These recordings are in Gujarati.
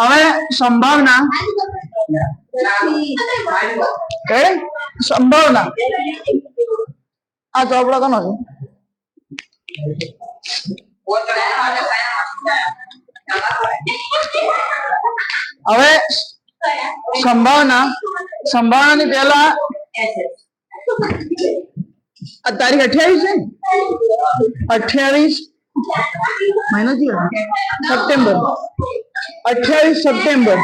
હવે સંભાવના સંભાવના આ ચોપડો કોનો છે? હવે સંભાવનાની પહેલા તારીખ 28 છે, 28 મહિનો સપ્ટેમ્બર, 28 સપ્ટેમ્બર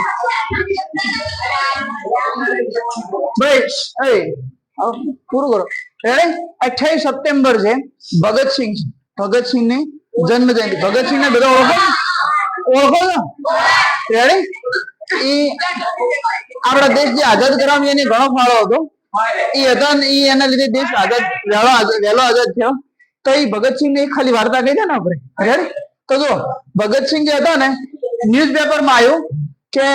ભાઈ પૂરું કરો. 28 સપ્ટેમ્બર છે ભગતસિંહ ની જન્મ જયંતિ. ભગતસિંહ ને બધા ઓળખો છો? રેડી? એ આપણા દેશ જે આઝાદ કરવામાં એને ઘણો ફાળો હતો. એ હતા ને એના લીધે દેશ વહેલો આઝાદ થયો. તો એ ભગતસિંહ ની ખાલી વાર્તા કહી છે ને આપણે. રેડી? તો જો ભગતસિંહ જે હતા ને, ન્યૂઝપેપર માં આવ્યું કે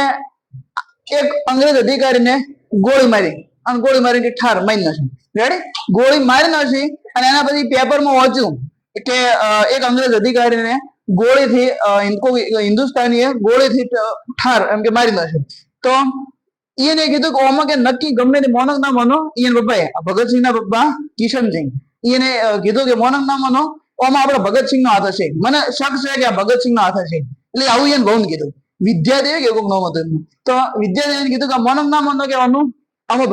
એક અંગ્રેજ અધિકારીને ગોળી મારી અને ગોળી મારીને ઠાર મારી નાખી. રેડી? ગોળી મારી નાખી અને એના પછી પેપરમાં વાંચ્યું કે એક અંગ્રેજ અધિકારીને ગોળીથી હિન્દુસ્તાનીએ ગોળીથી ઠાર એમ કે મારી નાખી. તો એને કીધું કે ઓમાં કે નક્કી ગમે તે મોનક ના માનો. એને પપ્પાએ ભગતસિંહ ના પપ્પા કિશનસિંહ એને કીધું કે મોનક ના માનો, ઓમાં આપડે ભગતસિંહ નો હાથ હશે. મને શક છે કે આ ભગતસિંહ નો હાથ હશે. એટલે આવું એને બહુ કીધું. વિદ્યાદેવી કે કોઈક નામ હતું. તો વિદ્યાદેવીને કીધું કે મોનક ના માનો કે આમાં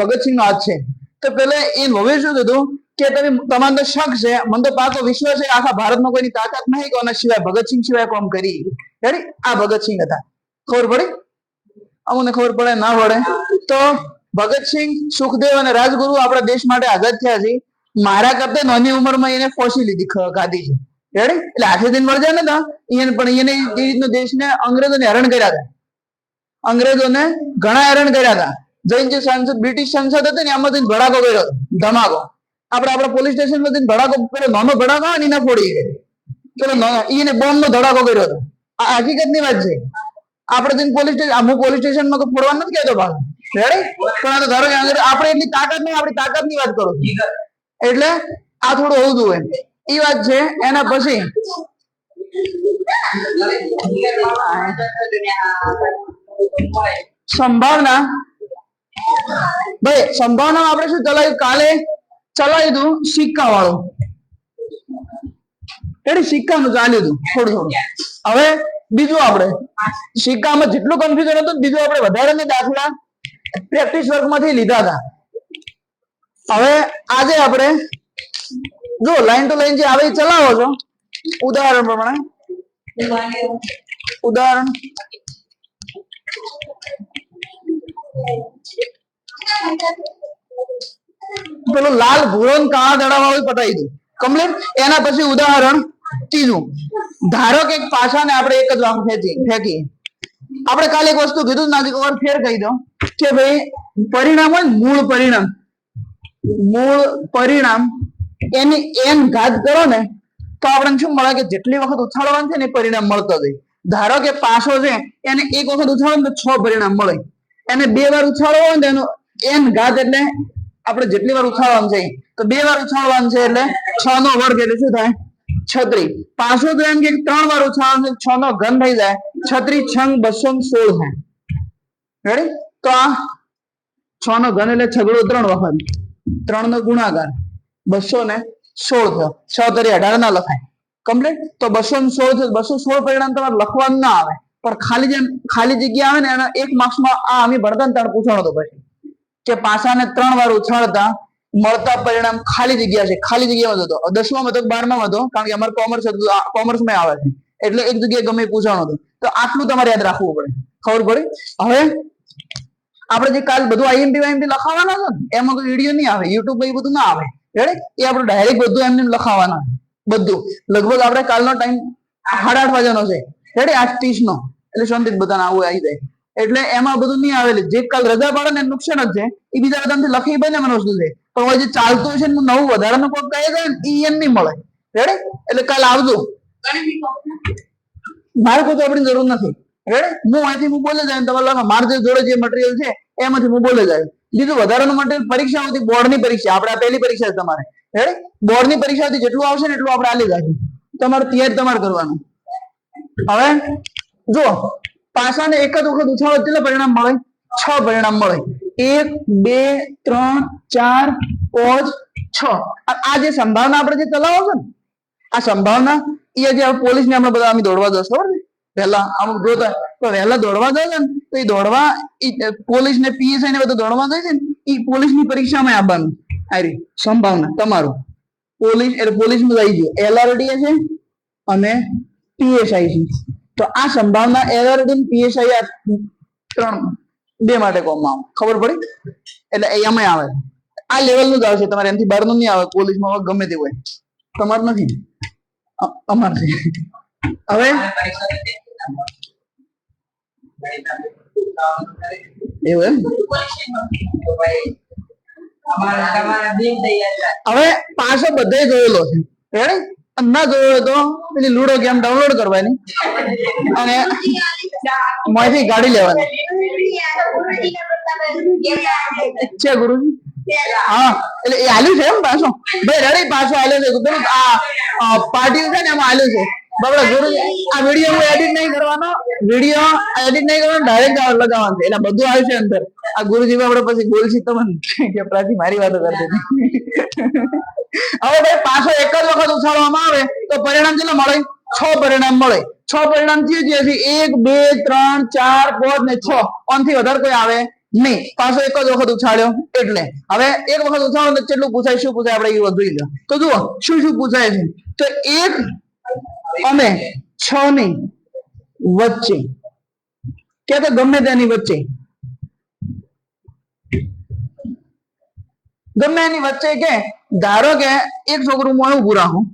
ભગતસિંહ નો હાથ છે. તો પેલા એ હવે શું થતું કે તમારે તો શક છે, મને તો પાકો વિશ્વાસ છે આખા ભારતમાં કોઈની તાકાત નહીં કે આના સિવાય ભગતસિંહ સિવાય કોમ કરી. આ ભગતસિંહ હતા. ખબર પડી? અમને ખબર પડે ના પડે તો ભગતસિંહ, સુખદેવ અને રાજગુરુ આપણા દેશ માટે આઝાદ થયા છે. મારા કરતા નાની ઉંમરમાં એને ફોસી લીધી ગાદી છે. રેડી? એટલે આખે દિન મળી જાય ને એને, પણ એને એ રીતનો દેશને અંગ્રેજોને હેરાન કર્યા હતા. અંગ્રેજોને ઘણા હેરાન કર્યા હતા. જૈન જે સંસદ, બ્રિટિશ સંસદ હતી ને એમાંથી ધડાકો કર્યો, ધમાકો. આપણા પોલીસ સ્ટેશન માંથી ધડાકો, પેલો નાનો ધડાકો હોય ને એને ફોડી પેલો એને બોમ્બ નો ધડાકો કર્યો હતો. આ હકીકત ની વાત છે. આપણે પોલીસ સ્ટેશન, અમુક પોલીસ સ્ટેશન માં ફોડવા નથી કહેતો ભાગ. રેડી? પણ ધારો કે આપણે એટલી તાકાત નહીં, આપણી તાકાત ની વાત કરો. એટલે આ થોડું હોવું જોઈએ એ વાત છે. એના પછી સંભાવના ભાઈ, સંભાવના આપણે શું ચલાવ્યું? કાલે ચલાવી દઉં સિક્કા વાળું. એટલે સિક્કાનું ચાલ્યું હતું થોડું. હવે બીજું આપણે સિક્કામાં જેટલું કન્ફ્યુઝન હતું બીજું આપણે વધારે દાખલા પ્રેક્ટિસ વર્કમાંથી લીધા હતા. હવે આજે આપણે જો લાઈન ટુ લાઈન જે આવે ચલાવો છો. ઉદાહરણ પ્રમાણે ઉદાહરણ પેલું લાલ ભૂરો કાળા દડા વાળું પતાવી દઉં કમ્પ્લીટ. એના પછી ઉદાહરણ ત્રીજું. ધારો કે પાછા ને આપણે એક જ વામ ફેંકીએ. આપણે કાલે એક વસ્તુ કીધું ના વાર ફેર કહી દો કે ભાઈ પરિણામ હોય, મૂળ પરિણામ એની એન ઘાત કરો ને તો આપણને શું મળે કે જેટલી વખત ઉછાળવાનું છે ને એ પરિણામ મળતો જાય. ધારો કે પાછો છે એને એક વખત ઉછાળો ને તો 6 પરિણામ મળે. એને 2 વાર ઉછાળવો હોય ને એનો એન ઘાત એટલે આપણે જેટલી વાર ઉછાળવાનું છે તો 2 વાર ઉછાળવાનું છે એટલે 6 નો વર્ગ એટલે શું થાય? 36. પાછો તો એમ કે 3 વાર ઉછાળવાનું છે, 6 નો ઘન થઈ જાય. 36 છંગ 216 થાય. રેડી? તો આ 6 નો ઘન એટલે છગડો 3 વખત, 3 નો ગુણાકાર 216 થયો. 6 તરી 18 ના લખાય. કમ્પ્લીટ. તો 216 છે. 216 પરિણામ તમારે લખવાનું ના આવે, પણ ખાલી જગ્યા આવે ને એના 1 માર્ક્સમાં આ અમે ભણતા ને ત્યારે પૂછવાનો હતો પછી કે પાસાને 3 વાર ઉછાળતા મળતા પરિણામ ખાલી જગ્યા છે. ખાલી જગ્યામાં હતો 10માં હતો 12માં હતો, કારણ કે અમારે કોમર્સ હતું, કોમર્સમાં આવે છે એટલે એક જગ્યાએ ગમે પૂછવાનો હતો. તો આટલું તમારે યાદ રાખવું પડે. ખબર પડી? હવે આપણે જે કાલ બધું આઈએમપી લખાવાના છે ને એમાં કોઈ વિડીયો નહીં આવે, યુટ્યુબ પર એ બધું ના આવે. રેડી? એ આપણે ડાયરેક્ટ બધું એમને લખાવાના. બધું લગભગ આપણે કાલનો ટાઈમ 8:30 વાગ્યાનો છે. રેડી? 8:30 નો. એટલે શાંતિ બધાને આવું આવી જાય. એટલે એમાં બધું નહીં આવેલું. જે કાલ રજા પાડે ને નુકસાન જ છે. એ બીજા બધાથી લખી બને મને વસ્તુ છે, પણ જે ચાલતું છે નવું વધારાનું કોક કહે છે ને એ એમ નહીં મળે. રેડી? એટલે કાલ આવજો. મારે કોઈ આપણી જરૂર નથી. રેડી? હું અહીંથી બોલે જાય તમારે મારે જે જોડે જે મટીરિયલ છે એમાંથી હું બોલે જાય. બીજું વધારાનું મટીરિયલ પરીક્ષા હતી, બોર્ડની પરીક્ષા. આપણે આ પહેલી પરીક્ષા છે તમારે રેડી? બોર્ડની પરીક્ષાથી જેટલું આવશે ને એટલું આપણે આલી જશું. તમારે તૈયારી તમારે કરવાનું. હવે જો પાસાને એક જ વખત ઉછાળો કેટલા પરિણામ મળે? 6 પરિણામ મળે. 1 2 3 4 5 6. આ જે સંભાવના આપણે જે ચલાવો છો ને, આ સંભાવના એ જે પોલીસ ને આપણે બધા અમે દોડવા જશો બરાબર ને, પહેલા અમુક જોતા તો વહેલા દોડવા જાય છે ને, તો એ દોડવા પોલીસ ને પીએસઆઈ ને બધા દોડવા જાય છે ને, એ પોલીસ ની પરીક્ષામાં આવવાનું. આ રહી સંભાવના તમારું પોલીસ એટલે પોલીસમાં આવી ગયો એલઆરડી છે અને પીએસઆઈ છે. તો આ સંભાવના એલઆરડી અને પીએસઆઈ આ 2 માટે કોમમાં આવે. ખબર પડી? એટલે એમાં આવે આ લેવલ નું જ આવશે, તમારે એનાથી બહાર નું નહીં આવે. પોલીસમાં ગમે તે હોય, તમારે નથી, અમારે છે. હવે એવું એમ. હવે પાછો બધે જોયેલો છે રેડી? ના જોયો તો પેલી લૂડો ગેમ ડાઉનલોડ કરવાની અને મોંથી ગાડી લેવાની છે ગુરુજી. હા એટલે એ આલ્યું છે એમ પાછો ભાઈ રેડી? પાછો આલ્યો છે પેલું આ પાર્ટી છે ને એમાં આલ્યું છે. બરાબર ગુરુજી, આ વિડીયો હું એડિટ નહીં કરવાનો, વિડીયો એડિટ નહીં કરવાનો, ડાયરેક્ટ લગાવવાનું છે. એટલે બધું આવ્યું છે અંદર. આ ગુરુજી આપણે પછી બોલશી તમને કે પ્રાચી મારી વાતો કરતી હતી. હવે ભાઈ પાછો એક જ વખત ઉછાળવામાં આવે તો પરિણામ કેટલા મળે? 6 પરિણામ મળે. 6 પરિણામ જે છે 1 2 3 4 5 ને 6. ઓનથી વધારે કોઈ આવે નહીં. પાછો એક જ વખત ઉછાળ્યો એટલે. હવે એક વખત ઉછાળો તો કેટલું પૂછાય, શું પૂછાય આપણે એ જોઈ લો. તો જુઓ શું શું પૂછાય છે. તો 1 અને 6 ની વચ્ચે કે તો ગમે તેની વચ્ચે, ગમે એની વચ્ચે કે ધારો કે એક છોકરું હું ઉભું રાખું,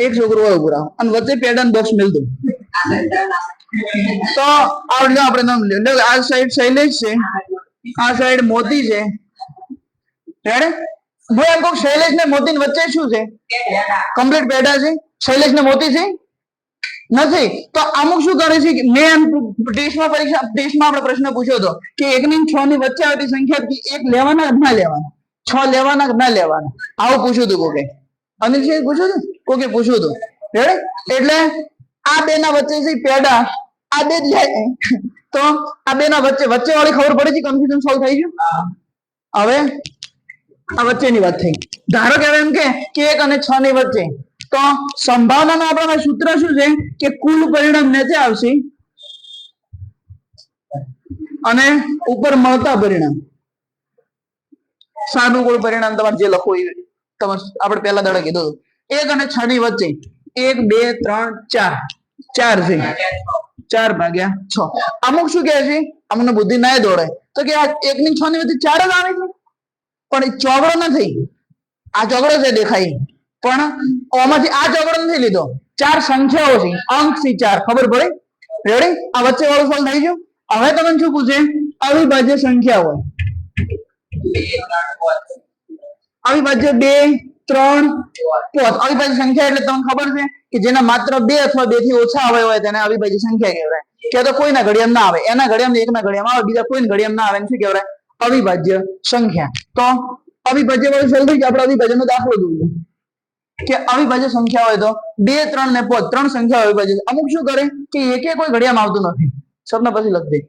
એક છોકરું ઉભું રાખું અને વચ્ચે પેડન બોક્સ મિલ દઉં તો આપણે નામ લે. આ સાઈડ શૈલેષ છે, આ સાઈડ મોતી છે. રેડી? હું એમ કહું શૈલેષ ને મોતી વચ્ચે શું છે? કમ્પ્લીટ પેડા છે. શૈલેષ ને મોતી છે નથી. તો અમુક શું કરે છે, મેં ટેસ્ટમાં આપણે પ્રશ્ન પૂછ્યો હતો કે 1 ની 6 ની વચ્ચે આવતી સંખ્યા 1 લેવાના કે ના લેવાના, 6 લેવાના કે ના લેવાના, આવું પૂછ્યું હતું કોકે. અનિલ છે પૂછ્યું હતું, કોકે પૂછ્યું હતું. રેડી? એટલે આ બે ના વચ્ચે છે પેડા, આ બે જ જાય તો આ બે ના વચ્ચે વચ્ચે વાળી ખબર પડી છે, કન્ફ્યુઝન સોલ્વ થઈ ગયું. હવે આ વચ્ચેની વાત થઈ. ધારો કે એમ કે 1 અને 6 ની વચ્ચે, તો સંભાવનાનું આપણા સૂત્ર શું છે કે કુલ પરિણામ નીચે આવશે અને ઉપર મળતા પરિણામ. સાદું કુલ પરિણામ તમારે જે લખવું એ તમારે આપણે પહેલા દાડે કીધું. 1 અને 6 ની વચ્ચે 1 2 3 4 છે, 4 ભાગ્યા 6. અમુક શું કહે છે, અમને બુદ્ધિ ના દોડે તો કે આ 1 ની 6 ની વચ્ચે 4 જ આવે છે, પણ એ ચોગડો નથી. આ ચોગડો છે દેખાય, પણ આમાંથી આ ચોગડો નથી લીધો. 4 સંખ્યાઓ છે, અંક છે 4. ખબર પડી? રેડી? આ વચ્ચે વાળું સોલ્વ થઈ ગયું. હવે તમને શું પૂછે? અવિભાજ્ય સંખ્યા હોય, અવિભાજ્ય 2 3 5. અવિભાજ્ય સંખ્યા એટલે તમને ખબર છે કે જેના માત્ર 2 અથવા 2 થી ઓછા અવયવ હોય તેને અવિભાજ્ય સંખ્યા કહેવાય. કે તો કોઈના ઘડિયામાં ના આવે, એના ઘડિયામાં એકના ઘડિયામાં આવે, બીજા કોઈના ઘડિયામાં ના આવે, એને શું કહેવાય? અવિભાજ્ય સંખ્યા. તો અવિભાજ્ય વાળું સોલ્વ થઈ ગયું. આપણે અવિભાજ્યનો દાખલો જોઈએ કે અવિભાજ્ય સંખ્યા હોય તો 2 3 ને 5 3 સંખ્યા અવિભાજ્ય. અમુક શું કરે કે એકે કોઈ ઘડિયામાં આવતું નથી, સપના પછી લખ દે,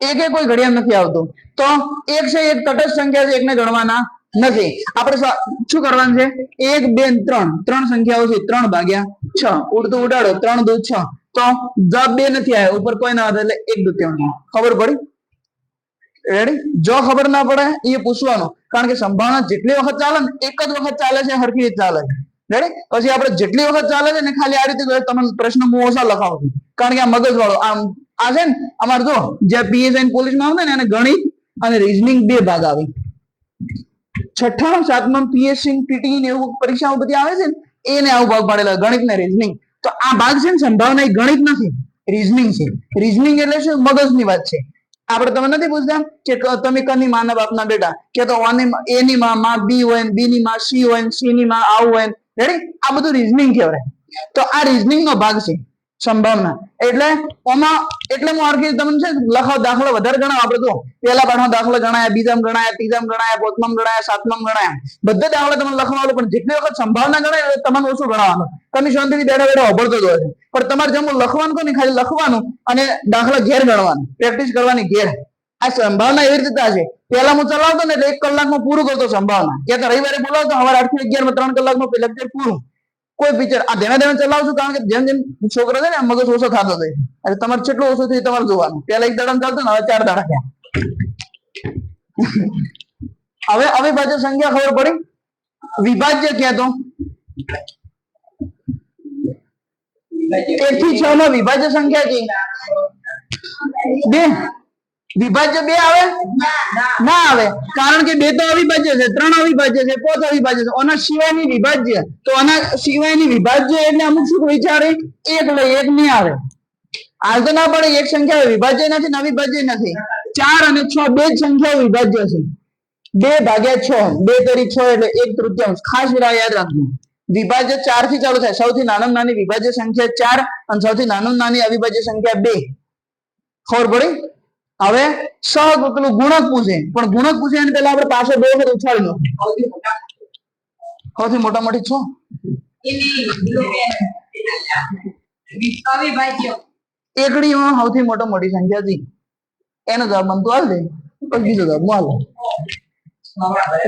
એકે કોઈ ઘડિયામાં નથી આવતું. તો એક છે એક તટસ્થ સંખ્યા છે, એકને ગણવાના નથી. આપણે શું કરવાનું છે? 1 2 3 3 સંખ્યાઓ છે, 3 ભાગ્યા 6. ઉડતું ઉડાડો, 3 2 6. તો જવાબ 2 નથી આવ્યો, ઉપર કોઈ ના આવે એટલે 1/2. ખબર પડી? રેડી? જો ખબર ના પડે એ પૂછવાનું, કારણ કે સંભાવના જેટલી વખત ચાલે ને એક જ વખત ચાલે છે, હરખી રીતે ચાલે છે. રેડી? પછી આપણે જેટલી વખત ચાલે છે ને ખાલી આ રીતે તમને પ્રશ્ન હું ઓછા લખાવું છું, કારણ કે આ મગજ વાળો આ છે ને. અમારે જો જે પીએસઆઈ પોલીસમાં આવે ને એને ગણિત અને રીઝનિંગ 2 ભાગ આવે. 6ઠા 7મા પીએસસી પીટી ને એવું પરીક્ષાઓ બધી આવે છે ને, એને આવું ભાગ પાડેલા, ગણિત ને રીઝનિંગ. તો આ ભાગ છે ને સંભાવના એ ગણિત નથી, રીઝનિંગ છે. રીઝનિંગ એટલે શું? મગજની વાત છે. આપણે તમે નથી પૂછતા કે તમે કની માના બાપના બેટા, કે તો એ ની માં બી હોય, બી ની માં સી હોય, સી ની માં આવું હોય. રેડી? આ બધું રીઝનિંગ કહેવાય. તો આ રીઝનિંગ નો ભાગ છે. સંભાવના એટલે ઓમાં એટલે હું આર્કી તમને છે લખાવ દાખલો વધારે ગણાવ આપણે તો પહેલા પાઠમાં દાખલો ગણાયા બીજામાં ગણાયા ત્રીજામાં ગણાયા પાંચમામાં ગણાયા સાતમામાં ગણાયા બધા દાખલા તમને લખવાનું પણ જેટલી વખત સંભાવના ગણાય તમને ઓછું ગણાવવાનું તમે શાંતિથી બેઠા બેઠા અભળતો જ હોય છે પણ તમારે જેમ લખવાનું કહો ને ખાલી લખવાનું અને દાખલા ઘેર ગણવાનું પ્રેક્ટિસ કરવાની ઘેર આ સંભાવના એવી રીતે છે પહેલા હું ચલાવતો ને એટલે 1 કલાકમાં પૂરું કરતો સંભાવના કે રવિવારે બોલાવતો સવારે 8 થી 11 માં 3 કલાકનું લેક્ચર પૂરું કોઈ પિક્ચર આ ધીમે ધીમે ચલાવશું કારણ કે જેમ જેમ છોકરો છે ને મગજ ઓછો થતો જાય એટલે તમારે કેટલું ઓછું થયું તમારે જોવાનું પહેલા 1 દાડા ચાલતું ને હવે 4 દાડા થયા હવે અવિભાજ્ય સંખ્યા ખબર પડી વિભાજ્ય ક્યાં તો 1 થી 6 માં વિભાજ્ય સંખ્યા છે 2 વિભાજ્ય 2 આવે ના આવે કારણ કે 2 તો અવિભાજ્ય છે 3 અવિભાજ્ય છે 5 અવિભાજ્ય છે આના સિવાયની વિભાજ્ય તો આના સિવાયની વિભાજ્ય એટલે અમુક શું વિચારે 1 લે 1 નહીં આવે હાલ તો ના પડે એક સંખ્યા વિભાજ્ય નથી ને અવિભાજ્ય નથી 4 અને 6 બે જ સંખ્યાઓ વિભાજ્ય છે 2 ભાગ્યા 6 2 તરી 6 એટલે 1/3 ખાસ યાદ રાખજો વિભાજ્ય 4 થી ચાલુ થાય સૌથી નાનામાં નાની વિભાજ્ય સંખ્યા 4 અને સૌથી નાનામાં નાની અવિભાજ્ય સંખ્યા 2 ખબર પડી હવે સહગ પેલું ગુણક પૂછે પણ ગુણક પૂછે એને પહેલા આપણે પાછો 2 વખત ઉછાળી લો સૌથી મોટા મોટી 6 એકડીમાં સૌથી મોટો મોટી સંખ્યા છે એનો જવાબ બનતો હાલ દે પછી બીજો જવાબ હાલ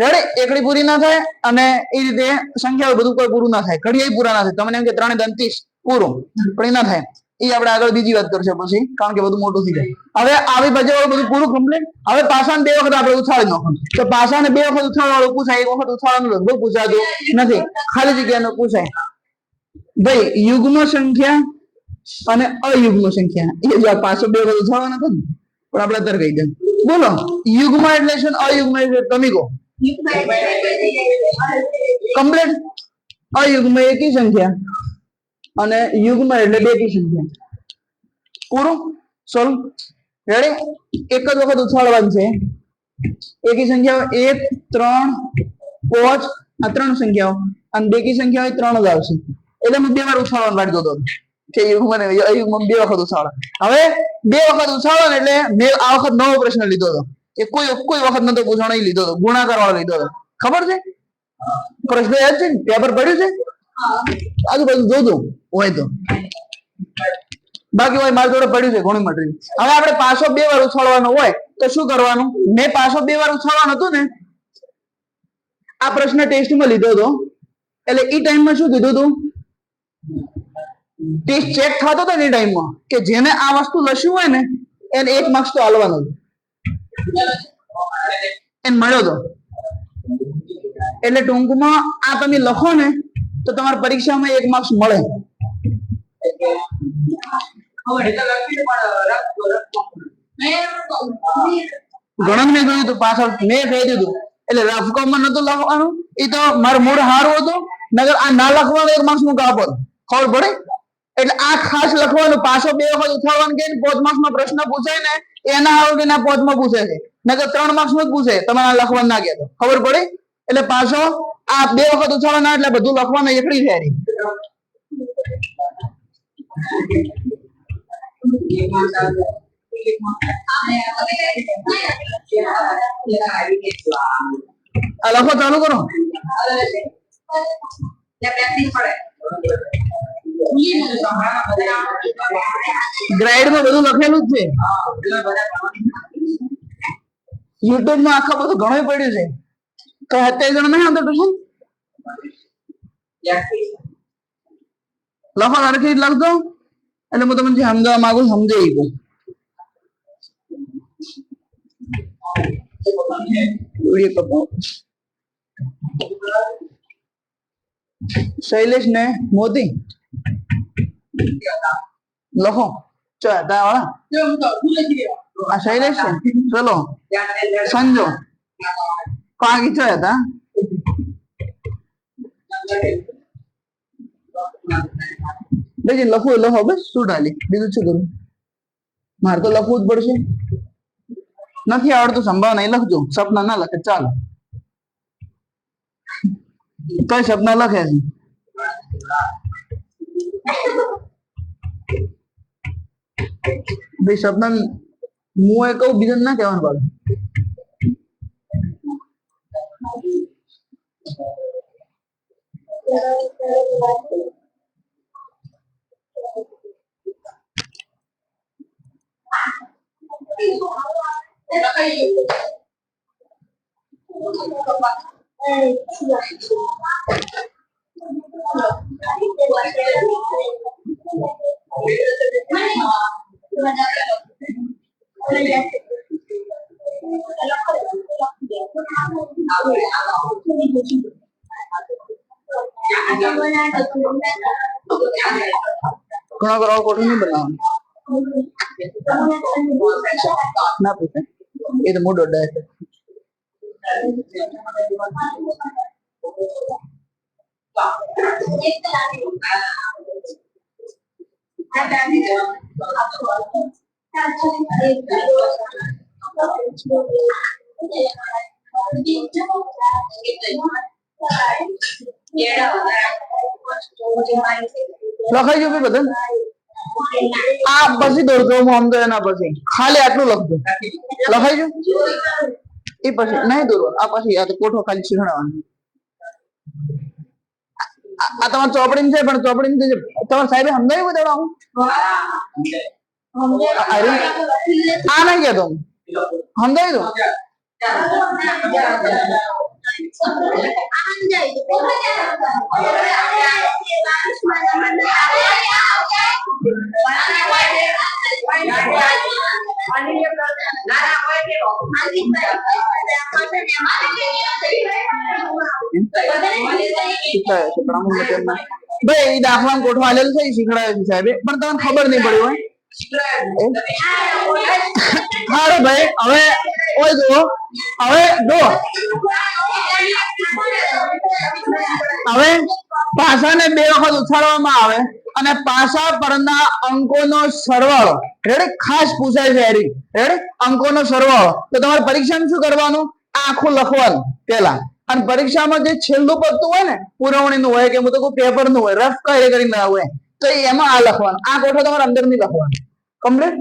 રેડી એકડી પૂરી ના થાય અને એ રીતે સંખ્યાઓ બધું કોઈ પૂરું ના થાય ઘડિયા પૂરા ના થાય તમને એમ કે 3 × 30 પૂરું પણ ના થાય એ આપણે આગળ બીજી વાત કરશે પછી કારણ કે બધું મોટું થઈ જાય હવે આવી બજે વાળું બધું પૂરું કમ્પ્લીટ હવે પાસાને 2 વખત આપણે ઉછાળી નાખવાનું તો પાસાને 2 વખત ઉછાળવાનું પૂછાય 1 વખત ઉછાળવાનું લગભગ પૂછાતું નથી ખાલી જગ્યાનું પૂછાય ભાઈ યુગ્મ સંખ્યા અને અયુગ્મ સંખ્યા એ જો પાછો 2 વખત ઉછાળવાનો હતો ને પણ આપણે અત્યારે કહી દે બોલો યુગ્મ એટલે છે અયુગ્મ એટલે તમે કહો કમ્પ્લીટ અયુગ્મ એકી સંખ્યા અને યુગ્મ એટલે બેકી સંખ્યા પૂરું સોલ્વ રેડી એક જ વખત ઉછાળવાનું છે એકી સંખ્યાઓ 1 3 5 આ 3 સંખ્યાઓ અને બેકી સંખ્યાઓ 3 જ આવશે એટલે હું 2 વાર ઉછાળવાનું વાળી દો કે યુગ્મ ને અયુગ્મ 2 વખત ઉછાળો હવે 2 વખત ઉછાળો ને એટલે મેં આ વખત નવો પ્રશ્ન લીધો હતો કે કોઈ વખત નતો પૂછવાનો લીધો હતો ગુણાકાર વાળો લીધો હતો ખબર છે પ્રશ્ન યાદ છે પેપર પડ્યું છે આજુબાજુ જોજો હોય તો બાકી હોય મારી જોડે પડ્યું છે ઘણું મટીરિયલ હવે આપણે પાછો 2 વાર ઉછાળવાનો હોય તો શું કરવાનું મેં પાછો 2 વાર ઉછાળવાનું હતું ને આ પ્રશ્ન ટેસ્ટમાં લીધો હતો એટલે એ ટાઈમમાં શું કીધું હતું ટેસ્ટ ચેક થતો હતો ને એ ટાઈમમાં કે જેને આ વસ્તુ લખ્યું હોય ને એને 1 માર્ક્સ તો આલવાનો એને મળ્યો હતો એટલે ટૂંકમાં આ તમે લખો ને તો તમારી પરીક્ષામાં 1 માર્ક્સ મળે ગણન મેં જોયું હતું પાછળ મેં કહી દીધું એટલે રફ કોમમાં નતું લખવાનું એ તો મારું મૂળ સારું હતું નગર આ ના લખવાનું 1 માર્ક્સ નું કાપડ ખબર પડે એટલે આ ખાસ લખવાનું પાછો 2 વખત ઉઠાવવાનું કે 5 માર્ક્સ નો પ્રશ્ન પૂછાય ને એના હારું કે ના 5 માં પૂછે છે નગર 3 માર્ક્સ નું જ પૂછે તમારે લખવાનું ના કે ખબર પડે એટલે પાછો આ 2 વખત ઉછાળવાના એટલે બધું લખવાનું એકડી ફેરી આ લખો ચાલુ કરો ગ્રેડ માં બધું લખેલું જ છે યુટ્યુબ માં આખા બધું ઘણું પડ્યું છે તો 27 જણા નહીં આવતો ટ્યુશન લખો સરખી લખજો એટલે હું તમને સમજાવવા માંગુ સમજાવી દઉં શૈલેષ ને મોદી લખો વાળા આ શૈલેષ છે ચલો સંજો પાકી ચો હતા લખવું લખો બસ શું ડાલી બીજું શું કરું મારે તો લખવું જ પડશે નથી આવડતું સંભાવના એ લખજો સપના ના લખે ચાલો કઈ સપના લખે છે ભાઈ શબ્દ હું એ કહું બીજું ના કહેવાનું બાબુ. ઘણા કરવા કોઠું નહીં બનાવવાનું ના પૂછે એ તો મોટો ડર છે. લખાઈ ગયું બધા આ પછી દોડતો હું આમ તો એના પછી ખાલી આટલું લખજો. લખાઈ ગયું એ પછી નહીં દોરવાનું. આ પછી આ તો કોઠો ખાલી શીખડાવવાનો. આ તમારે ચોપડી છે પણ ચોપડી તમારે સાહેબે સમજાયું દોડાવું આ નહીં કેતો સમજાવી દો. ભાઈ દાખલા કોઠો આલેલું છે શીખડાવે છે સાહેબે પણ તમને ખબર નહીં પડી હોય. હારો ભાઈ હવે ઓય જો હવે પાસાને બે વખત ઉછાળવામાં આવે અને પાસા પરના અંકોનો સરવાળો રેડી ખાસ પૂછાય છે. રેડી અંકોનો સરવાળો તો તમારે પરીક્ષામાં શું કરવાનું આખું લખવાનું પેલા અને પરીક્ષામાં જે છેલ્લું પડતું હોય ને પુરવણીનું હોય કે હું તો કોઈ પેપરનું હોય રફ કરીને હોય તો એમાં આ લખવાનું. આ કોઠો તમારે અંદર નહીં લખવાનું. કમ્પ્લીટ.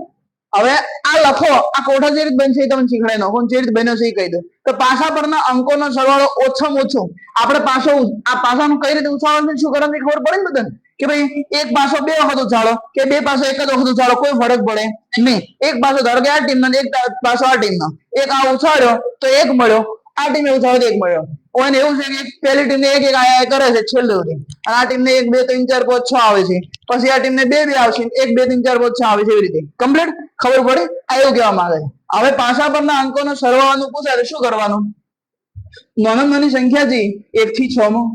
હવે આ લખો આ કોઠો જે રીતે બનશે એ તમને શીખડાઈ નાખો જે રીતે બન્યો છે એ કહી દો. તો પાસા પરના અંકોનો સરવાળો ઓછામાં ઓછો આપણે પાસો આ પાસાનું કઈ રીતે ઉછાળવાનું શું કરવાની ખબર પડે ને બધાને કે ભાઈ એક પાસો બે વખત ઉછાળો કે બે પાસો એક જ વખત ઉછાળો કોઈ ફરક પડે નહીં. એક પાસો ધારો કે આ ટીમનો એક પાસો આ ટીમનો એક આ ઉછાળ્યો તો એક મળ્યો આ ટીમે ઉછાળ્યો તો એક મળ્યો. ઓને એવું છે કે પહેલી ટીમને એક એક આયા કરે છે છેલ્લે સુધી અને આ ટીમને 1 2 3 4 5 6 આવે છે પછી આ ટીમને 2 2 આવશે 1 2 3 4 5 6 આવે છે એવી રીતે કમ્પ્લીટ ખબર પડી. આ એવું કહેવા માંગે છે. હવે પાસા પરના અંકોનો સરવાળાનું પૂછે તો શું કરવાનું નાની સંખ્યા છે 1 થી 6 માં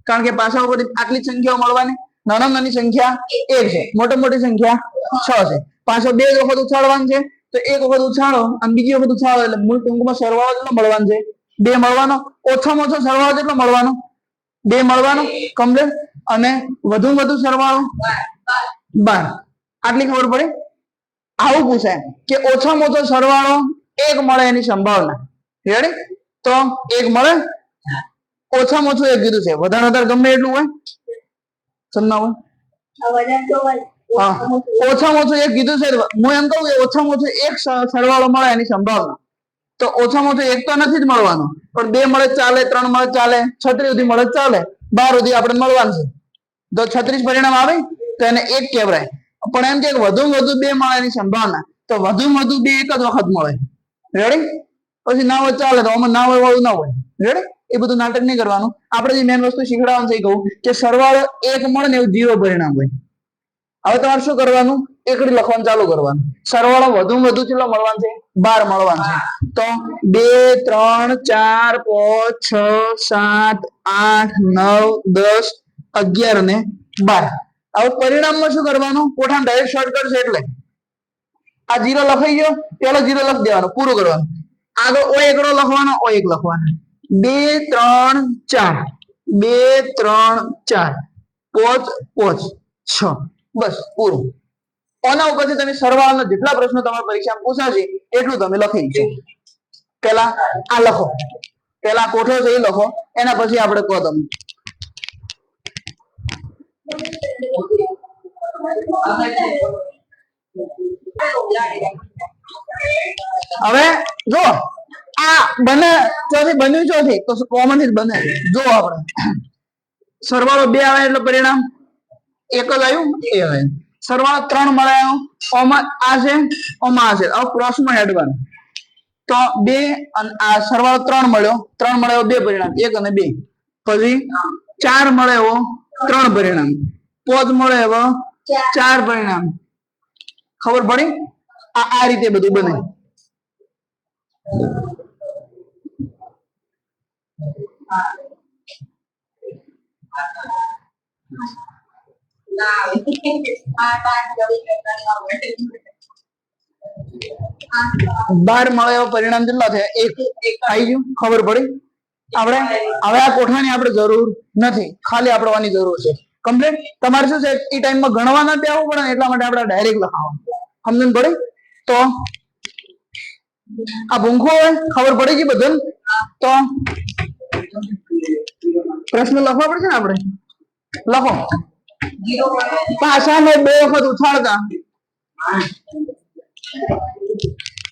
કારણ કે પાસા ઉપર આટલી સંખ્યાઓ મળવાની. નાની સંખ્યા 1 છે મોટી સંખ્યા 6 છે. પાછો 2 વખત ઉછાળવાનું છે તો એક વખત ઉછાળો અને બીજી વખત ઉછાળો એટલે મૂળ ટૂંકમાં સરવાળો કેટલો મળવાનો છે 2 મળવાનો. ઓછામાં ઓછો સરવાળો કેટલો મળવાનો 2 મળવાનો કમ્પ્લીટ અને વધુ સરવાળો 12. આટલી ખબર પડે. આવું પૂછાય કે ઓછામાં ઓછો સરવાળો 1 મળે એની સંભાવના રેડી તો 1 મળે. ઓછામાં ઓછું 1 કીધું છે વધારે ગમે એટલું હોય સમજાવો. હા ઓછામાં ઓછું 1 કીધું છે હું એમ કહું કે ઓછામાં ઓછું 1 સરવાળો મળે એની સંભાવના તો ઓછામાં ઓછું 1 તો નથી જ મળવાનું પણ 2 મળે ચાલે 3 મળે ચાલે 36 સુધી મળે ચાલે 12 સુધી આપણે મળવાનું છે તો 36 પરિણામ આવે તો એને 1 કહેવાય. પણ એમ કે વધુ 2 મળે એની સંભાવના તો વધુ 2 એક જ વખત મળે રેડી. પછી ના હોય ચાલે તો આમાં ના હોય વાળું ના હોય રેડી. એ બધું નાટક નહીં કરવાનું. આપણે જે મેન વસ્તુ શીખડાવવાનું છે એ કહું કે સરવાળો 1 મળે ને એવું 0 પરિણામ હોય. હવે તમારે શું કરવાનું એકડી લખવાનું ચાલુ કરવાનું. સરવાળો વધુ કેટલો મળવાનો છે 12 મળવાનો છે તો 2 3 4 5 6 7 8 9 10 11 ને 12. હવે પરિણામમાં શું કરવાનું કોઠામાં ડાયરેક્ટ શોર્ટકટ છે એટલે આ 0 લખાઈ ગયો પેલો 0 લખી દેવાનો પૂરું કરવાનું. આગળ ઓ એકડો લખવાનો ઓ એક લખવાનો 2 3 4 2 3 4 5 5 6 બસ પૂરું. ઓના ઉપરથી તમે સરવાળાના જેટલા પ્રશ્નો તમારી પરીક્ષામાં પૂછાશે એટલું તમે લખી દો. પેલા આ લખો પેલા કોઠો છે એ લખો એના પછી આપણે કહો તમે હવે જો આ બને ચોથી બન્યું ચોથી તો કોમન જ બને. જો આપણે સરવાળો 2 આવે એટલે પરિણામ 1 જ આવ્યું. એ આવે સરવાળો 3 મળ્યો, ઓમાં આ છે, ઓમાં આ છે. હવે ક્રોસમાં હેડવાનું તો 2 અને આ સરવાળો 3 મળ્યો, 3 મળ્યો 2 પરિણામ, 1 અને 2. પછી 4 મળે એવો 3 પરિણામ, 5 મળે એવો 4 પરિણામ. ખબર પડી? આ રીતે બધું બને. બાર મળે એવો પરિણામ કેટલા થયા? 1 આવી ગયું. ખબર પડી? આપણે હવે આ કોઠાની આપણે જરૂર નથી, ખાલી આપણે આની જરૂર છે. કમ્પ્લીટ. તમારે શું છે, એ ટાઈમમાં ગણવા નથી આવવું પડે ને, એટલા માટે આપણે ડાયરેક્ટ લખાવવાનું. સમજણ પડી? તો આ ભૂંખો હોય, ખબર પડી ગઈ બધું. તો પ્રશ્ન લખવા પડશે ને આપણે. લખો. પાસાને 2 વખત ઉછાળતા,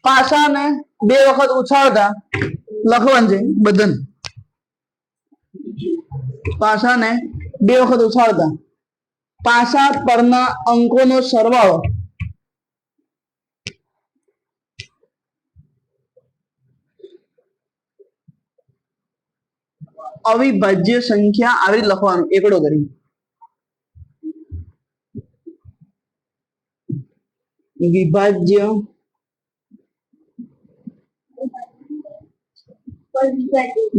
પાસાને 2 વખત ઉછાળતા લખવાનું છે બધન. પાસાને 2 વખત ઉછાળતા પાસા પરના અંકોનો સરવાળો અવિભાજ્ય સંખ્યા આવી લખવાનું એકડો કરી. વિભાજ્ય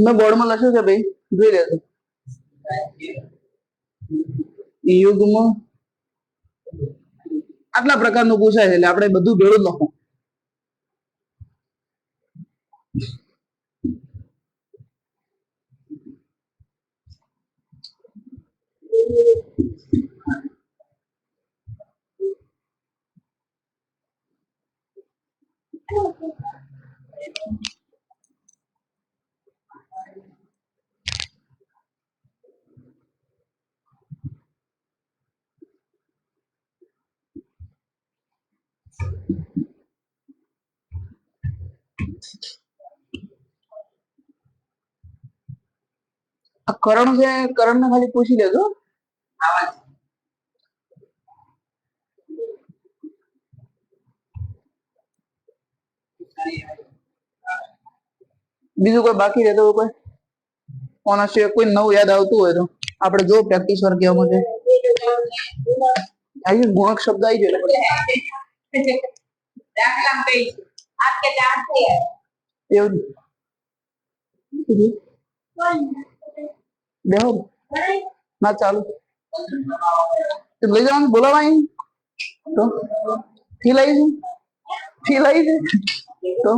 મેં બોર્ડમાં લખ્યું છે ભાઈ, જોઈ લેજો. યુગ્મ આટલા પ્રકારનું પૂછાય છે એટલે આપણે બધું ભેળું લખો. કરણ છે, કરણ ને ખાલી પૂછી લેજો. બીજું કોઈ બાકી રહેતો કોઈ ઓના સિવાય કોઈ નવું યાદ આવતું હોય તો આપણે જો પ્રેક્ટિસ વર્ક કેવું છે. આવી ગુણક શબ્દ આવી ગયો. એવું દેહો ના ચાલુ લઈ જવાનું બોલાવાય તો ફી લઈ છે, ફી લઈ છે તો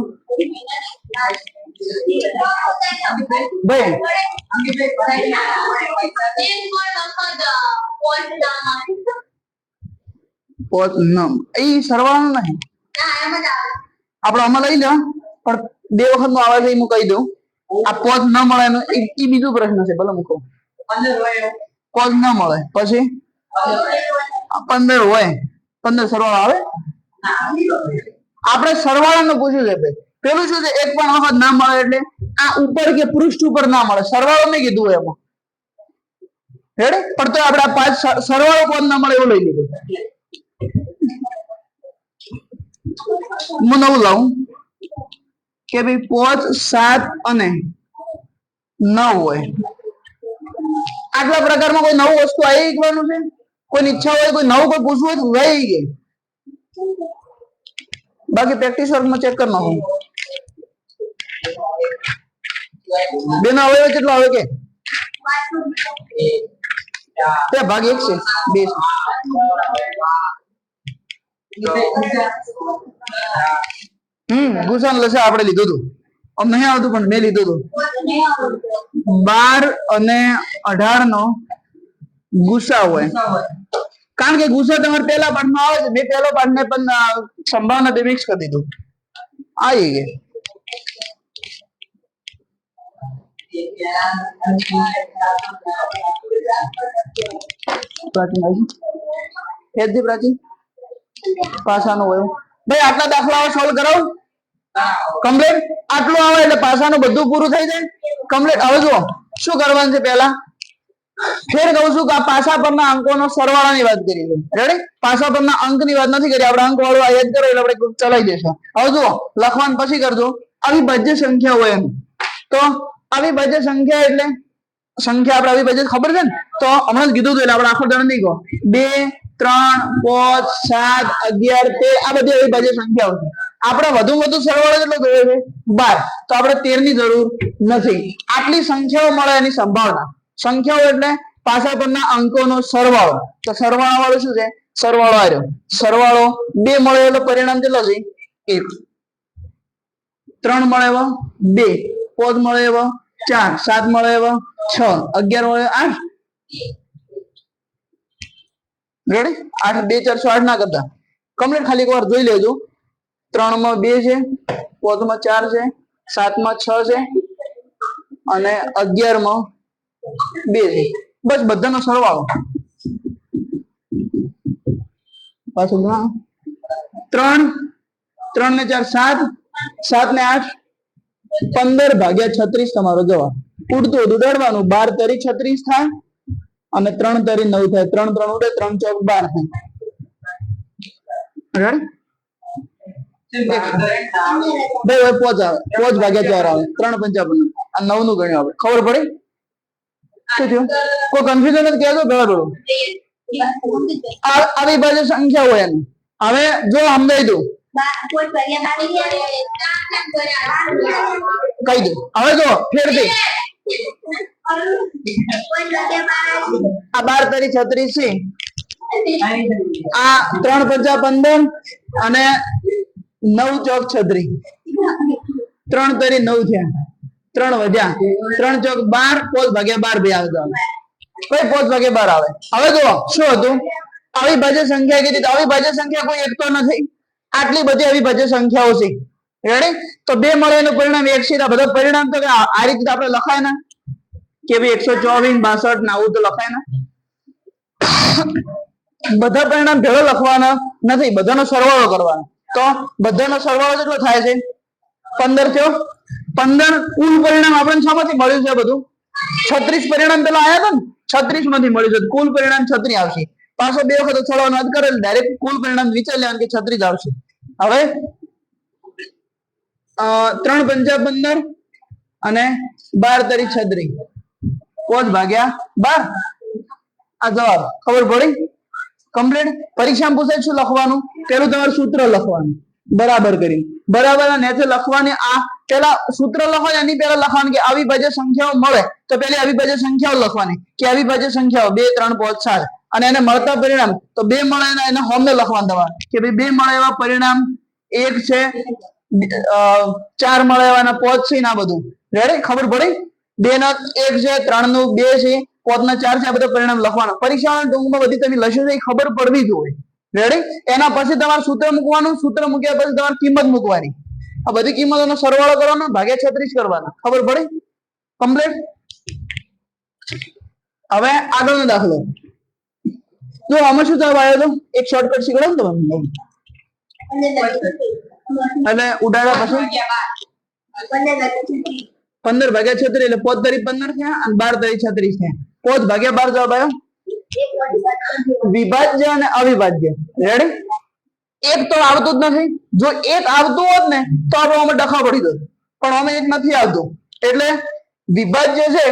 ભાઈ પોત નમ એ સરવાળો નહીં આપણે આમાં લઈ લો પણ 2 વખત નો આવે છે. હું કહી દઉં આ પોત ન મળે એનો એ બીજો પ્રશ્ન છે. ભલે મૂકો પોત ન મળે પછી 15 હોય, 15 સરવાળો આવે. આપણે સરવાળાનું પૂછ્યું છે ભાઈ. પેલું શું છે, એક પણ વખત ના મળે એટલે આ ઉપર કે પૃષ્ઠ ઉપર ના મળે. સરવાળો નહીં કીધું એમાં હેડે પણ તો આપણે 5 સરવાળો પોત ના મળે એવું લઈ લીધું. હું નવું લાવું કે ભાઈ 5, 7 અને 9 હોય. આટલા પ્રકારમાં કોઈ નવું વસ્તુ આવી ગવાનું છે. કોઈની ઈચ્છા હોય કોઈ નવું કોઈ પૂછવું હોય તો રહી ગઈ. બાકી પ્રેક્ટિસ વર્કમાં ચેક કરી નાખો. બેનો અવયવ કેટલો આવે કે તે ભાગ 1 છે 2 ગુસાન લસા આપણે લીધું હતું. આમ નહીં આવતું પણ મેં લીધું હતું. 12 અને 18 નો ગુસા હોય. કારણ કે ગુસા તમારે પહેલા પાઠમાં આવે છે. મેં પહેલો પાઠ ને પણ સંભાવના બે મિક્સ કરી દીધું. આવી ગઈ પ્રાચીન પ્રાચીન પાસાનો હોય ભાઈ આટલા દાખલાઓ સોલ્વ કરાવું કમ્પ્લીટ આટલું આવે એટલે પાસાનું બધું પૂરું થઈ જાય કમ્પ્લીટ હવે જુઓ શું કરવાનું છે પહેલા ફેર કહું છું કે આ પાસા પરના અંકોનો સરવાળાની વાત કરી છે રેડી પાસા પરના અંકની વાત નથી કરી આપણે અંક વાળું યાદ કરો એટલે આપણે ચલાવી દેશું હવે જુઓ લખવાનું પછી કરજો અવિભાજ્ય સંખ્યા હોય એમ તો અવિભાજ્ય સંખ્યા એટલે સંખ્યા આપણે અવિભાજ્ય ખબર છે ને તો હમણાં જ કીધું હતું એટલે આપણે આખો દળ નહીં કહો 2 3 5 7 11 13 આ બધી અવિભાજ્ય સંખ્યાઓ છે આપણે વધુ સરવાળો કેટલો જોઈએ છે 12 તો આપણે 13 ની જરૂર નથી આટલી સંખ્યાઓ મળે એની સંભાવના સંખ્યાઓ એટલે પાસા પરના અંકોનો સરવાળો તો સરવાળા વાળો શું છે સરવાળો આવ્યો સરવાળો 2 મળે એટલે પરિણામ કેટલો છે 1 3 મળે એવો 2 5 મળે એવો 4 7 મળે એવો 6 11 મળે 8 રેડી 8 2 4 8 ના કરતા કમ્પ્લીટ ખાલી એકવાર જોઈ લેજો 3 માં 2 છે 5 માં 4 છે 7 માં 6 છે અને 11 માં 2 છે બસ બધાનો સરવાળો પાછું 3 ને 4 7 7 ને 8 15 ભાગ્યા 36 તમારો જવાબ ઉડતું ઉડાડવાનું 12 તરી 36 થાય અને 3 તરી 9 થાય 3 3 ઉડે 3 ચોક 12 થાય ભાઈ પોચ આવે પોચ ભાગ્યા 4 આવે 3 55 આ 9 નું ગણ્યું આવે ખબર પડી શું થયું કોઈ કન્ફ્યુઝન નથી કહેતો પેલા થોડું અવિભાજ્ય સંખ્યા હોય એની હવે જો સમજાઈ દઉં કહી દઉં હવે જો ફેરથી આ 12 તરી 36 છે આ 3 55 15 અને 9 ચોક 36 3 તરી 9 થયા 3 વધ્યા 3 ચોક 12 પોચ ભાગ્યા 12 ભાઈ આવે કઈ પોચ ભાગ્યા 12 આવે હવે જો શું હતું અવિભાજ્ય સંખ્યા કીધી અવિભાજ્ય સંખ્યા કોઈ એક તો નથી આટલી બધી અવિભાજ્ય સંખ્યાઓ છે રેડી તો 2 મળે એનું પરિણામ 1 છે બધા પરિણામ તો આ રીતે આપણે લખાય ને કે ભાઈ 124 62 ના આવું તો લખાય ને બધા પરિણામ ભેળો લખવાના નથી બધાનો સરવાળો કરવાનો તો બધાનો સરવાળો કેટલો થાય છે 15 થયો 15 કુલ પરિણામ આપણને શામાંથી મળ્યું છે બધું 36 પરિણામ પેલા આયા હતા ને 36 માંથી મળ્યું છે કુલ પરિણામ 36 આવશે પાછો 2 વખત છોડવાનો અર્થ કરેલ ડાયરેક્ટ કુલ પરિણામ વિચાર લેવાનું કે 36 આવશે હવે 3 5 15 અને 12 તરી 36 પોચ ભાગ્યા 12 આ જવાબ ખબર પડી કમ્પ્લીટ પરીક્ષામાં પૂછે શું લખવાનું પેલું તમારું સૂત્ર લખવાનું બરાબર કરી બરાબર નેચે લખવાની આ પેલા સૂત્ર લખો એની પેલા લખવાનું કે અવિભાજ્ય સંખ્યાઓ મળે તો પેલી અવિભાજ્ય સંખ્યાઓ લખવાની કે અવિભાજ્ય સંખ્યાઓ 2 3 5 7 અને એને મળતા પરિણામ તો 2 મળે એને હોમે લખવાનું તમારે કે ભાઈ 2 મળે એવા પરિણામ 1 છે 4 મળે એવા 5 છે ના બધું રેડી ખબર પડી 2 નો 1 છે 3 નું 2 છે 5 ના 4 છે આ બધા પરિણામ લખવાના પરીક્ષાના ટૂંકમાં બધી તમે લખશો એ ખબર પડવી જોઈએ રેડી એના પછી તમારે સૂત્ર મૂકવાનું સૂત્ર મૂક્યા પછી તમારે કિંમત મૂકવાની આ બધી કિંમતોનો સરવાળો કરવાનો ભાગ્યા 36 કરવાના ખબર પડી કમ્પ્લીટ હવે આગળનો દાખલો જો આમાં શું જવાબ આવ્યો તો એક શોર્ટકટ શીખડો ને તમે એટલે ઉડાડ્યા પછી 15 ભાગ્યા 36 એટલે 5 તરી 15 થયા અને 12 તરી 36 થયા 5 ભાગ્યા 12 જવાબ આવ્યો વિભાજ્ય અને અવિભાજ્ય રેડી એક તો આવતું જ નથી જો એક આવતું હોત ને તો આપણે આમાં ડખા પડી જતો પણ અમે એક નથી આવતું એટલે વિભાજ્ય છે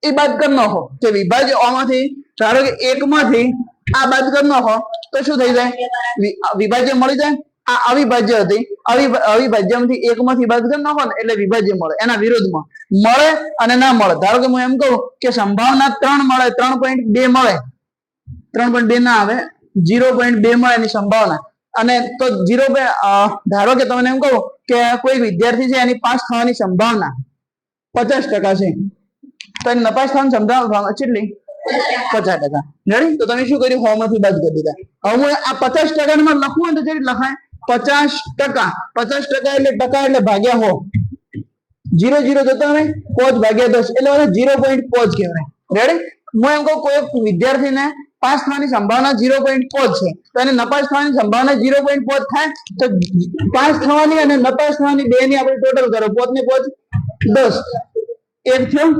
એ બાદ કરી નાખો કે વિભાજ્ય આમાંથી ધારો કે એક માંથી આ બાદ કરી નાખો તો શું થઈ જાય વિભાજ્ય મળી જાય આ અવિભાજ્ય હતી અવિભાજ્યમાંથી એક માંથી બાદ કરી નાખો ને એટલે વિભાજ્ય મળે એના વિરોધમાં મળે અને ના મળે ધારો કે હું એમ કહું કે સંભાવના 3 મળે 3.2 મળે 3.2 ના આવે 0.2 મળે એની સંભાવના અને તો 0 ધારો કે તમને એમ કહું કે કોઈ વિદ્યાર્થી છે એની પાસ થવાની સંભાવના 50% છે તો એની નપાસ થવાની સંભાવના કેટલી 50%. રેડી તો તમે શું કર્યું 100 માંથી બાદ કરી દીધા હવે હું આ 50% માં લખવું તો કેટલી લખાય 50% 50% એટલે ટકા એટલે ભાગ્યા 100 0 0 જતો ને 5 ભાગ્યા 10 એટલે 0.5 કહેવાય રેડી હું એમ કહું કોઈ વિદ્યાર્થીને પાસ થવાની સંભાવના 0.5 છે, તો એને નપાસ થવાની સંભાવના 0.5 થાય, તો પાસ થવાની અને નપાસ થવાની બે ની આપણે ટોટલ કરો, 5 ને 5 10, એક થયું.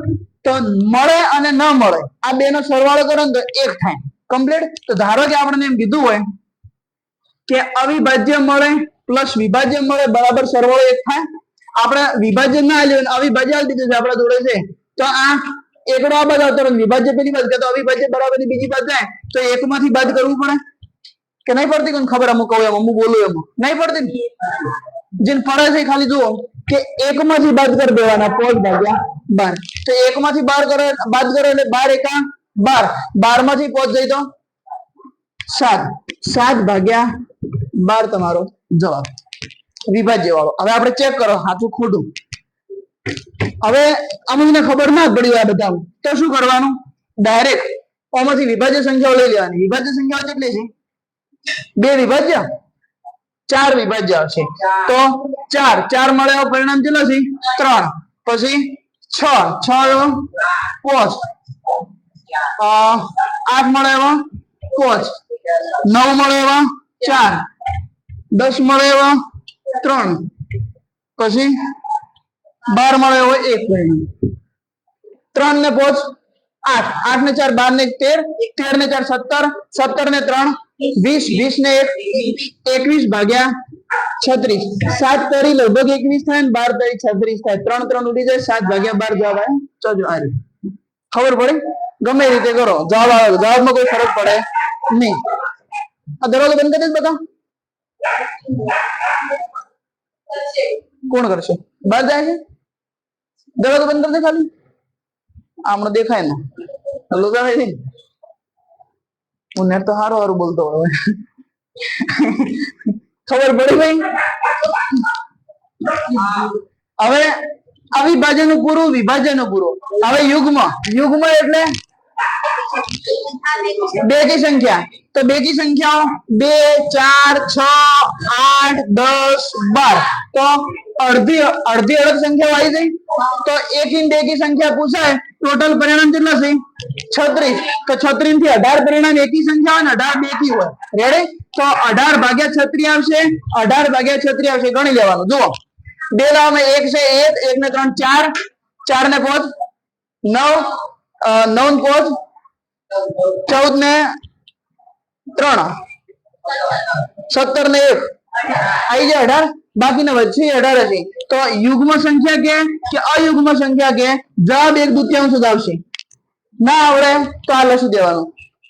તો મળે અને ન મળે આ બે નો સરવાળો કરો ને તો એક થાય કમ્પ્લીટ. તો ધારો કે આપણે એમ કીધું હોય કે અવિભાજ્ય મળે પ્લસ વિભાજ્ય મળે બરાબર સરવાળો એક થાય. આપણે વિભાજ્ય ના આલ્યું અવિભાજ્ય આલી દીધું છે આપણા જોડે છે, તો આ એકડો આ બાજુ આવતો વિભાજ્ય પેલી બાજુ તો અવિભાજ્ય બરાબર ની બીજી બાજુ જાય તો એક માંથી બાદ કરવું પડે કે નહીં પડતી? કોઈને ખબર? અમુક કહું એમ અમુક બોલું એમ નહીં પડતી. જેને પડે છે ખાલી જુઓ કે એક માંથી બાદ કરી દેવાના 5/12. તો એક માંથી બાદ કરો એટલે 12 એકા 12, 12 માંથી 5 જાય તો 7, 7/12 તમારો જવાબ વિભાજ્ય વાળો. હવે આપણે ચેક કરો સાચું ખોટું. હવે અમુકને ખબર ના પડી આ બધા તો શું કરવાનું? ડાયરેક્ટ આમાંથી વિભાજ્ય સંખ્યાઓ લઈ લેવાની. વિભાજ્ય સંખ્યાઓ કેટલી છે? 2 વિભાજ્ય 4 વિભાજ્ય છે, તો 4 મળે એવો પરિણામ કેટલો છે? 3. પછી 6 5, 8 મળે એવો 5, 9 મળે એવો 4, 10 મળે એવો 3, પછી 12 મળે એવો 1 પરિણામ. 3 ને 5 8, 8 ને 4 12 ને 13, 13 ને 4 17, 17 ને 3 20, 20 ને 1 21/36. 7 તરી લગભગ 21 થાય ને 12 તરી 36 થાય. 3 3 ઉડી જાય, 7/12 જવાબ આવે. ચજો આ રીતે ખબર પડી? ગમે રીતે કરો જવાબ આવે, જવાબમાં કોઈ ફરક પડે નહીં. આ દરવાજો બંધ કરી દે બધા. કોણ કરશે? બહાર જાય છે? દરવાજો બંધ કરી દે ખાલી. આમણે દેખાય ને હલો જાય છે. હું ને તો હારું હારું બોલતો હોય. ખબર પડી ભાઈ? હવે અવિભાજ્ય નું પૂરું, વિભાજ્ય નું પૂરું. હવે યુગ્મ એટલે બેકી સંખ્યા. તો બેકી સંખ્યાઓ 2 4 6 8 10 12. તો અડધી અડધ સંખ્યાઓ આવી ગઈ. તો એકી બેકી સંખ્યા પૂછાય, ટોટલ પરિણામ કેટલા છે? 36. તો 36 થી 18 પરિણામ એકી સંખ્યા હોય ને 18 બેકી હોય. રેડી? તો 18/36 આવશે, 18/36 આવશે. ગણી લેવાનું. જુઓ 2 લાવવામાં 1 છે 1 ને 3 4, 4 ને 5 9, 9 ને 5 14 ને 3 17 ને 1 આવી જાય 18. બાકીના વચ્ચે 18 હશે. તો યુગ્મ સંખ્યા કે અયુગ્મ સંખ્યા કે જવાબ 1/2 જ આવશે. ના આવડે તો આ લસી દેવાનું.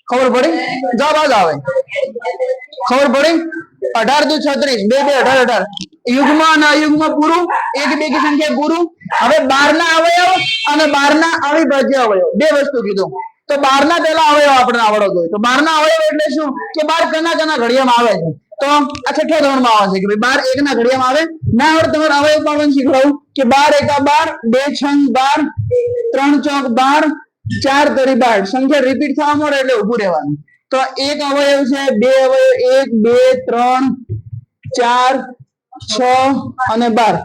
ખબર પડી? જવાબ આ જ આવે. ખબર પડી? 18 દુ 36, 2 2 18 18. યુગ્મ અને અયુગ્મ પૂરું, એક બેકી સંખ્યા પૂરું. હવે 12 ના અવયવ અને 12 ના અવિભાજ્ય અવયવ બે વસ્તુ કીધું. તો 12 ના પેલા અવયવ આપણે આવડો જોઈએ. તો 12 ના અવયવ એટલે શું કે 12 કના ઘડિયામાં આવે છે. તો આ છઠ્ઠા ધોરણમાં આવે છે કે ભાઈ 12 1 ના ઘડિયામાં આવે. ના આવડે તમારે અવયવ પાડવાનું શીખવાડું કે 12 એકા 12, 2 6 12, 3 ચોક 12, 4 તરી 12. સંખ્યા રિપીટ થવા મળે એટલે ઉભું રહેવાનું. તો એક અવયવ છે, બે અવયવ 1 2 3 4 6 અને 12.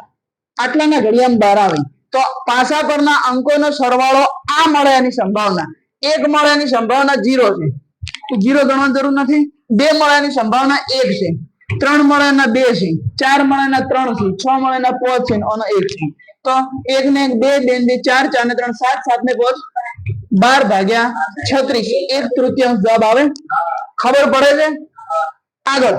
આટલાના ઘડિયામાં 12 આવે. તો પાસા પરના અંકોનો સરવાળો આ મળે એની સંભાવના 1 મળે એની સંભાવના 0 છે. તો 0 ગણવાની જરૂર નથી. 2 મળે એની સંભાવના 1 છે, 3 મળે એના 2 છે, 4 મળે એના 3 છે, 6 મળે એના 5 છે અને 1 છે. તો 1 ને 1 2, 2 ને 4, 4 ને 3 7, 7 ને 5 12/36. 1/3 જવાબ આવે. ખબર પડે છે? આગળ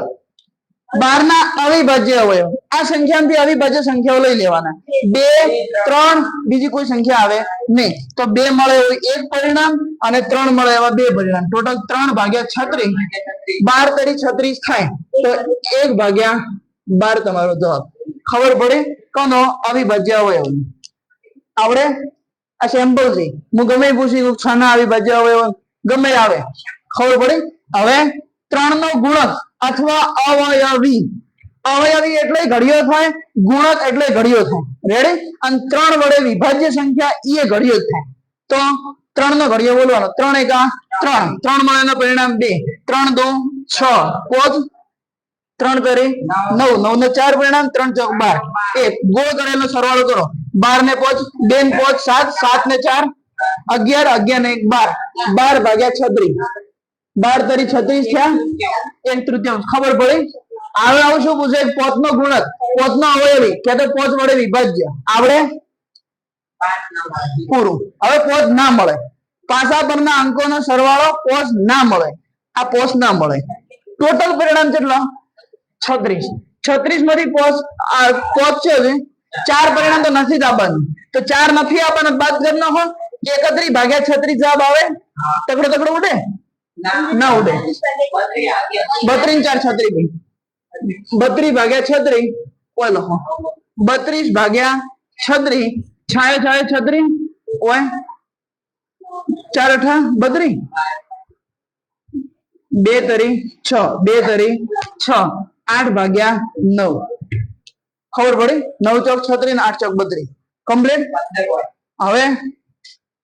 12 ના અવિભાજ્ય અવયવ. આ સંખ્યામાંથી અવિભાજ્ય સંખ્યાઓ લઈ લેવાના. 2 3 બીજી કોઈ સંખ્યા આવે નહીં. તો 2 મળે એવું 1 પરિણામ અને 3 મળે એવા 2 પરિણામ. ટોટલ 3/36. 12 તરી 36 થાય. તો 1/12 તમારો જવાબ. ખબર પડે? કોનો? અવિભાજ્ય અવયવ. આવડે? આ સેમ્પલ છે. હું ગમે પૂછી 6 ના અવિભાજ્ય અવયવ ગમે આવે. ખબર પડી? હવે 3 નો ગુણક અથવા અવયવી. અવયવી એટલે ઘડિયો થાય, ગુણક એટલે ઘડિયો થાય. રેડી? અને 3 વડે વિભાજ્ય સંખ્યા એ ઘડિયો થાય. તો 3 નો ઘડિયો બોલવાનો. 3 એકા 3, 3 મળે એનું પરિણામ 2, 3 2 6 5, 3 કરી 9, 9 ને 4 પરિણામ 3 ચોક 12. એક ગોળ કરેલો સરવાળો કરો. 12 ને 5, 2 ને 5 7, 7 ને 4 11, 11 ને 1 12, 12/36. 12 તરી 36 થયા, 1/3 ખબર પડી. હવે આવું શું પૂછે? પોતનો ગુણક, પોતનો અવયવી કે તો પોત વડે વિભાજ્ય આવડે પૂરું. હવે પોત ના મળે, પાસા પરના અંકોનો સરવાળો પોસ ના મળે, આ પોસ ના મળે. ટોટલ પરિણામ કેટલો? 36. 36 માંથી પોસ છે 4 પરિણામ તો નથી જ આપવાનું, તો 4 નથી આપવાના, બાદ કરી નાખો. 31 ભાગ્યા 36 જવાબ આવે. તકડો તકડો ઉડે ના ઉડે? 32 4 36, 32 ભાગ્યા 36 ઓય લખો. 32 ભાગ્યા 36 છાયો છાયો 36 ઓય 4 8 32, 2 તરી 6, 2 તરી 6, 8 ભાગ્યા 9. ખબર પડી? 9 ચોક 36 ને 8 ચોક 32 કમ્પ્લીટ. હવે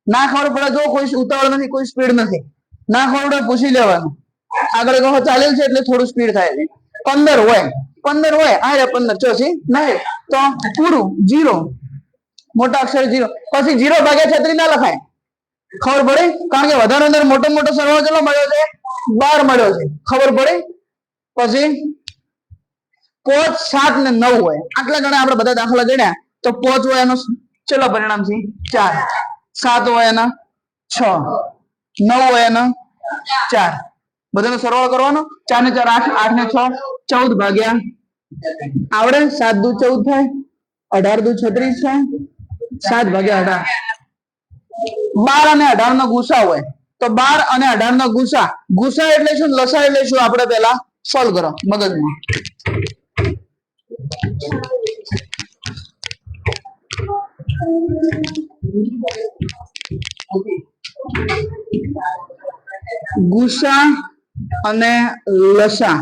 ના ખબર પડે, જો કોઈ ઉતાવળ નથી, કોઈ સ્પીડ નથી, ના ખબર પડે પૂછી લેવાનું. આગળ કહો ચાલેલ છે એટલે થોડું સ્પીડ થાય છે. 15 હોય, 15 હોય, આ 15 ચોસી નહીં તો પૂરું 0, મોટા અક્ષર 0. પછી 0 ભાગ્યા 36 ના લખાય. ખબર પડી? કારણ કે વધારે અંદર મોટો મોટો સરવાળો કેટલો મળ્યો છે? 12 મળ્યો છે. ખબર પડી? પછી પોચ 7 ને 9 હોય, આટલા ગણા આપણે બધા દાખલા ગણ્યા તો પોચ હોય એનો ચલો પરિણામ છે 4, 7 હોય એના 6, 9 હોય એના 4, બધાનો સરવાળો કરવાનો. 4 ને 4 8, 8 ને 6 14 ભાગ્યા આવડે. 7 દુ 14 થાય, 18 દુ 36 થાય, 7 ભાગ્યા 18. 12 અને 18 નો ગુસા હોય તો 12 અને 18 નો ગુસા, ગુસા એટલે શું, લસા એટલે શું, આપણે પેલા સોલ્વ કરો મગજમાં. ગુસા અને લસા,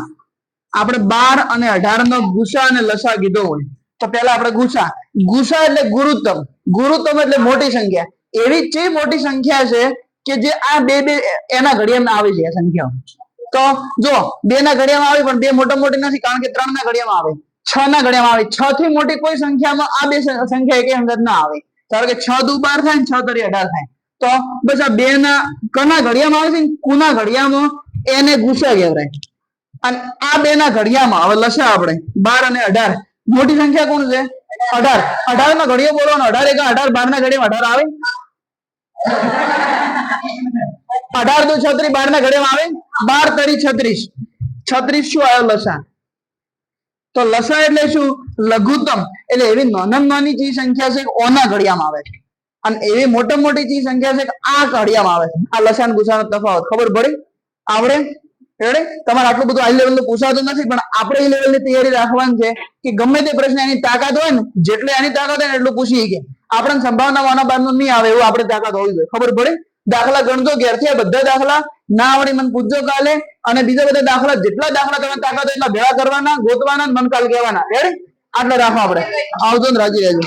આપણે 12 અને 18 નો ગુસા અને લસા કીધો હોય તો પેલા આપણે ગુસા. ગુસા એટલે ગુરુત્તમ, ગુરુત્તમ એટલે મોટી સંખ્યા. એવી જે મોટી સંખ્યા છે કે જે આ બે બે એના ઘડિયામાં આવે છે સંખ્યાઓ. તો જો 2 ના ઘડિયામાં આવે પણ 2 મોટા મોટી નથી, કારણ કે 3 ના ઘડિયામાં આવે, 6 ના ઘડિયામાં આવે. 6 થી મોટી કોઈ સંખ્યામાં આ બે સંખ્યા એકે અંગત ના આવે. ધારો કે 6 દુ 12 થાય ને 6 તરી 18 થાય, તો બસ આ 2 ના કના ઘડિયામાં આવે છે ને કુના ઘડિયામાં, એને ગુસા કહેવાય. અને આ 2 ના ઘડિયામાં હવે લસા આપણે 12 અને 18, મોટી સંખ્યા કોણ છે? 18. 18 નો ઘડિયો બોલો ને, 18 એકા 18, 12 ના ઘડિયામાં 18 આવે. 18 દુ 36, 12 ના ઘડિયામાં આવે. 12 તરી 36, 36 શું આવ્યો? લસા. તો લસા એટલે શું? લઘુત્તમ, એટલે એવી નાનામાં નાની જે સંખ્યા છે ઓના ઘડિયામાં આવે છે, અને એવી મોટા મોટી જે સંખ્યા છે આ ઘડિયામાં આવે છે. આ લસા અને ગુસાનો તફાવત ખબર પડી? આવડે? રેડી? તમારે આટલું બધું હાઈ લેવલ નું પૂછાતું નથી, પણ આપણે એ લેવલ ની તૈયારી રાખવાની છે કે ગમે તે પ્રશ્ન એની તાકાત હોય ને, જેટલે એની તાકાત હોય ને એટલું પૂછી કે આપણને સંભાવના વાના બાર નું નહીં આવે એવું આપણે તાકાત હોવી જોઈએ. ખબર પડી? દાખલા ગણજો ઘેરથી, બધા દાખલા ના આવડી મને પૂછજો કાલે, અને બીજા બધા દાખલા જેટલા દાખલા તમે તાકાત હોય એટલા ભેગા કરવાના, ગોતવાના, મન કાલ કહેવાના. રેડી? આટલે રાખો આપણે. આવજો ને રાજી રહેજો.